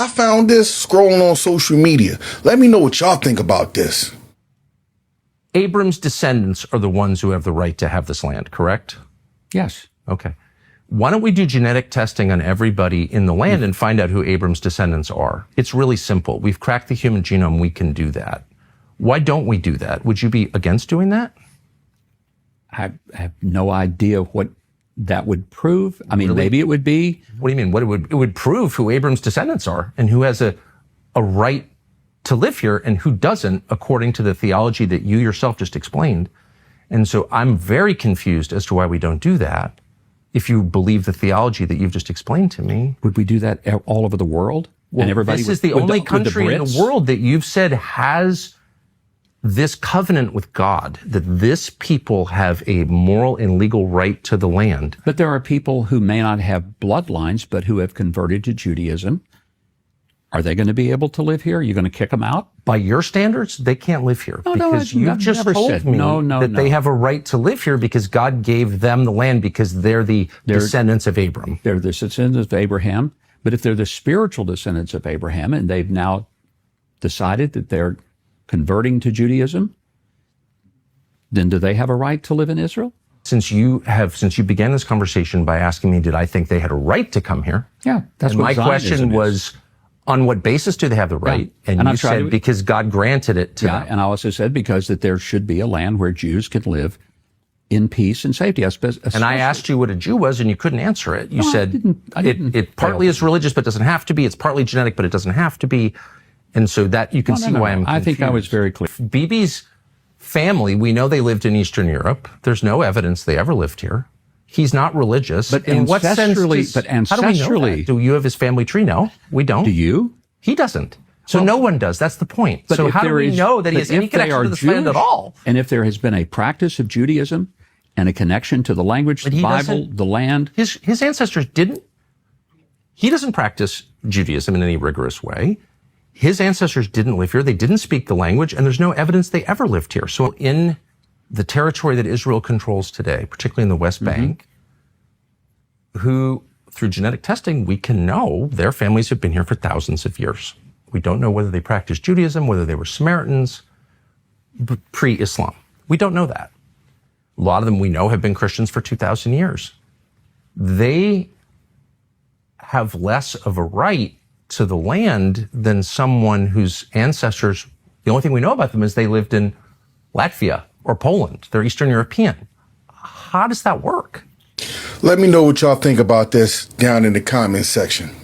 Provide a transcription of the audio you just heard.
I found this scrolling on social media. Let me know what y'all think about this. Abram's descendants are the ones who have the right to have this land, correct? Yes. Okay. Why don't we do genetic testing on everybody in the land and find out who Abram's descendants are? It's really simple. We've cracked the human genome. We can do that. Why don't we do that? Would you be against doing that? I have no idea what that would prove. I mean, maybe it would be. What do you mean? It would prove who Abram's descendants are and who has a right to live here and who doesn't, according to the theology that you yourself just explained. And so I'm very confused as to why we don't do that. If you believe the theology that you've just explained to me. Would we do that all over the world? Well, and everybody this is the only country in the world that you've said has this covenant with God, that this people have a moral and legal right to the land. But there are people who may not have bloodlines, but who have converted to Judaism. Are they going to be able to live here? Are you going to kick them out? By your standards, they can't live here. Because you just told me that they have a right to live here because God gave them the land because they're the descendants of Abram. They're the descendants of Abraham. But if they're the spiritual descendants of Abraham and they've now decided that they're converting to Judaism, then do they have a right to live in Israel? Since you began this conversation by asking me, did I think they had a right to come here? Yeah, that's and what my question was, on what basis do they have the right? Yeah. And you said because God granted it to them. And I also said because that there should be a land where Jews can live in peace and safety. And I asked you what a Jew was, and you couldn't answer it. You said it partly is religious, but doesn't have to be. It's partly genetic, but it doesn't have to be. And so that you can see why I'm confused. I think I was very clear. Bibi's family, we know they lived in Eastern Europe. There's no evidence they ever lived here. He's not religious. But in what sense? How do we know that? Do you have his family tree? No, we don't. Do you? He doesn't. So no one does. That's the point. But so how do we know that he has any connection to this land at all? And if there has been a practice of Judaism and a connection to the language, the Bible, the land. His ancestors didn't. He doesn't practice Judaism in any rigorous way. His ancestors didn't live here. They didn't speak the language, and there's no evidence they ever lived here. So in the territory that Israel controls today, particularly in the West Bank, who, through genetic testing, we can know their families have been here for thousands of years. We don't know whether they practiced Judaism, whether they were Samaritans, pre-Islam. We don't know that. A lot of them we know have been Christians for 2,000 years. They have less of a right to the land than someone whose ancestors, the only thing we know about them is they lived in Latvia or Poland. They're Eastern European. How does that work? Let me know what y'all think about this down in the comment section.